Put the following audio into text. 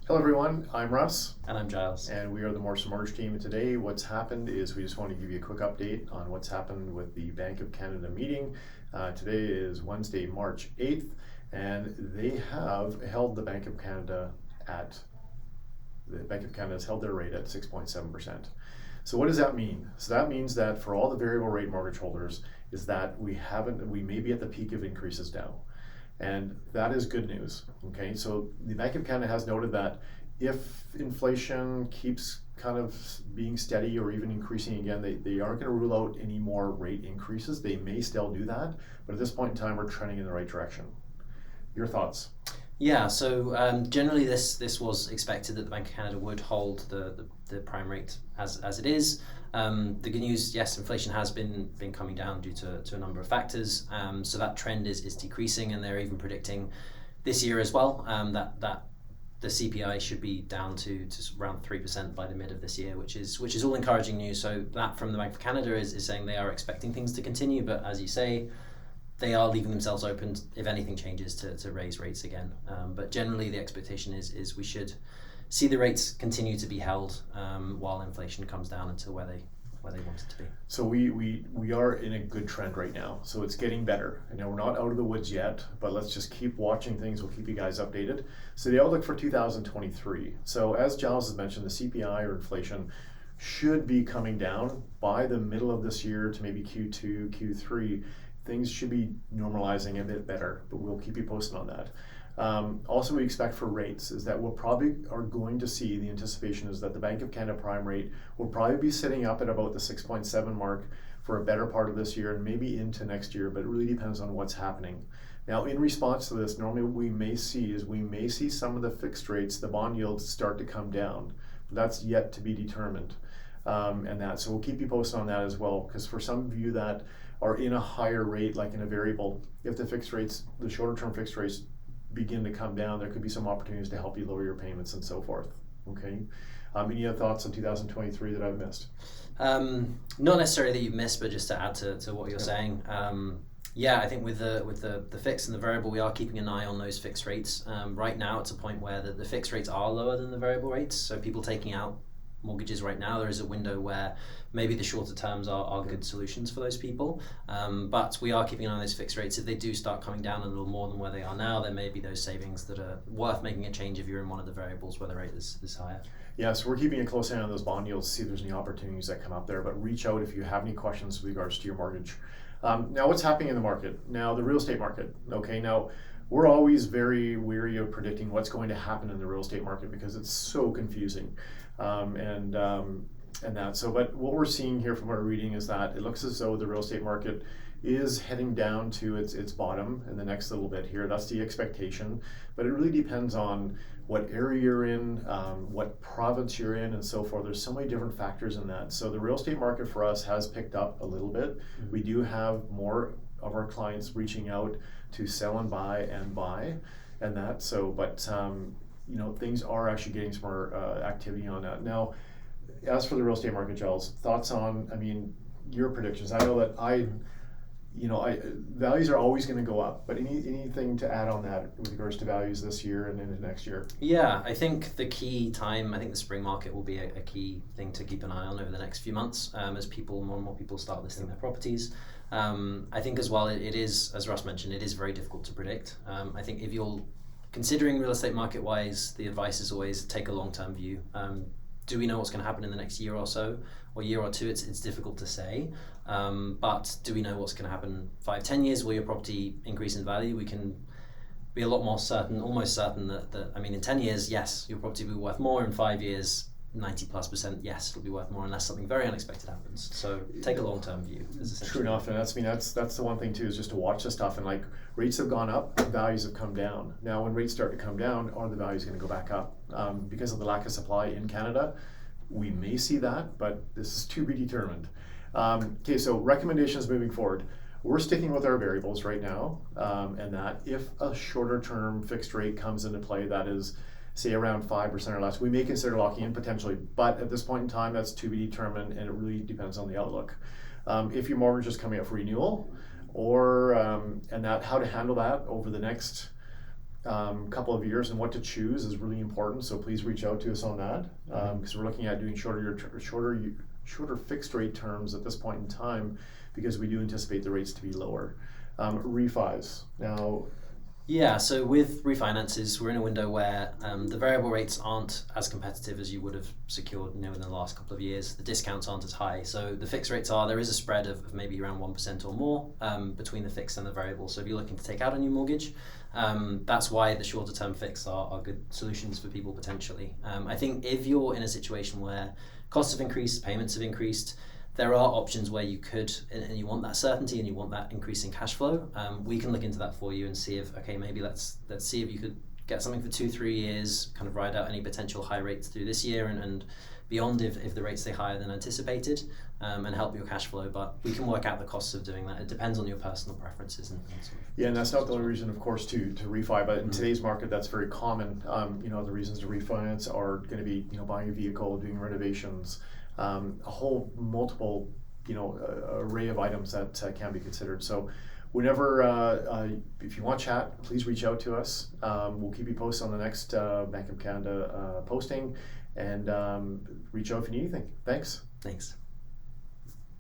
Hello everyone, I'm Russ, And I'm Giles. and we are the Morse Mortgage team. And today what's happened is we just want to give you a quick update on what's happened with the Bank of Canada meeting. Today is Wednesday, March 8th, and they have held the Bank of Canada has held their rate at 6.7%. So what does that mean? So that means that for all the variable rate mortgage holders is that we may be at the peak of increases now. And that is good news. Okay, so the Bank of Canada has noted that if inflation keeps kind of being steady or even increasing again, they aren't going to rule out any more rate increases. They may still do that, but at this point in time, we're trending in the right direction. Your thoughts? Yeah, so generally this was expected that the Bank of Canada would hold the prime rate as it is. The good news, yes, inflation has been coming down due to a number of factors. So that trend is decreasing, and they're even predicting this year as well that the CPI should be down to around 3% by the mid of this year, which is all encouraging news. So that from the Bank of Canada is saying they are expecting things to continue, but as you say, they are leaving themselves open if anything changes to raise rates again. But generally, the expectation is we should see the rates continue to be held while inflation comes down into where they want it to be. So we are in a good trend right now. So it's getting better. I know we're not out of the woods yet, but let's just keep watching things. We'll keep you guys updated. So the outlook for 2023. So as Giles has mentioned, the CPI or inflation should be coming down by the middle of this year to maybe Q2, Q3. Things should be normalizing a bit better, but we'll keep you posted on that. Also, we expect for rates is that we'll probably are going to see, the anticipation is that the Bank of Canada prime rate will probably be sitting up at about the 6.7 mark for a better part of this year and maybe into next year, but it really depends on what's happening. Now, in response to this, normally what we may see some of the fixed rates, the bond yields start to come down. But that's yet to be determined. So we'll keep you posted on that as well, because for some of you that are in a higher rate, like in a variable, if the shorter term fixed rates begin to come down, there could be some opportunities to help you lower your payments and so forth. Okay. Any other thoughts on 2023 that I've missed? Not necessarily that you've missed, but just to add to what you're saying. I think with the fixed and the variable, we are keeping an eye on those fixed rates. Right now, it's a point where the fixed rates are lower than the variable rates. So people taking out mortgages right now, there is a window where maybe the shorter terms are good solutions for those people. But we are keeping an eye on those fixed rates. If they do start coming down a little more than where they are now, there may be those savings that are worth making a change if you're in one of the variables where the rate is higher. Yeah, so we're keeping a close eye on those bond yields, see if there's any opportunities that come up there, but reach out if you have any questions with regards to your mortgage. Now, what's happening in the market? Now, the real estate market. Okay, now, we're always very weary of predicting what's going to happen in the real estate market because it's so confusing. But what we're seeing here from our reading is that it looks as though the real estate market is heading down to its bottom in the next little bit here. That's the expectation, but it really depends on what area you're in, what province you're in, and so forth. There's so many different factors in that. So the real estate market for us has picked up a little bit. Mm-hmm. We do have more of our clients reaching out to sell and buy, and that. So, but things are actually getting some more activity on that now. As for the real estate market, Giles, thoughts on, your predictions? I know that values are always going to go up, but anything to add on that with regards to values this year and into next year? Yeah, I think the spring market will be a key thing to keep an eye on over the next few months as more and more people start listing their properties. I think as well, it is, as Russ mentioned, it is very difficult to predict. I think if you're considering real estate market wise, the advice is always take a long-term view. Do we know what's going to happen in the next year or so, or year or two? It's difficult to say, but do we know what's going to happen 5-10 years? Will your property increase in value? We can be a lot more certain, almost certain that in 10 years, yes, your property will be worth more. In 5 years, 90+%, yes, it'll be worth more unless something very unexpected happens. So take a long-term view. True enough, and that's the one thing too, is just to watch the stuff, and like rates have gone up, values have come down. Now when rates start to come down, are the values going to go back up? Because of the lack of supply in Canada, we may see that, but this is to be determined. Okay, so recommendations moving forward. We're sticking with our variables right now, and that if a shorter term fixed rate comes into play that is say around 5% or less, we may consider locking in potentially, but at this point in time, that's to be determined, and it really depends on the outlook. If your mortgage is coming up for renewal, or how to handle that over the next couple of years and what to choose is really important. So please reach out to us on that, because we're looking at doing shorter fixed rate terms at this point in time, because we do anticipate the rates to be lower. Refis now. Yeah, so with refinances, we're in a window where the variable rates aren't as competitive as you would have secured, in the last couple of years. The discounts aren't as high, so the fixed rates there is a spread of maybe around 1% or more between the fixed and the variable. So if you're looking to take out a new mortgage, that's why the shorter term fixed are good solutions for people potentially. I think if you're in a situation where costs have increased, payments have increased, there are options where you could, and you want that certainty and you want that increase in cash flow. We can look into that for you and see if, okay, maybe let's see if you could get something for 2-3 years, kind of ride out any potential high rates through this year and beyond if the rates stay higher than anticipated, and help your cash flow. But we can work out the costs of doing that. It depends on your personal preferences and sort of. Yeah, and that's not the only reason, of course, to refi, but in today's market, that's very common. The reasons to refinance are going to be, buying a vehicle, doing renovations, a whole multiple, array of items that can be considered. So whenever, if you want chat, please reach out to us. We'll keep you posted on the next Bank of Canada posting, and reach out if you need anything. Thanks. Thanks.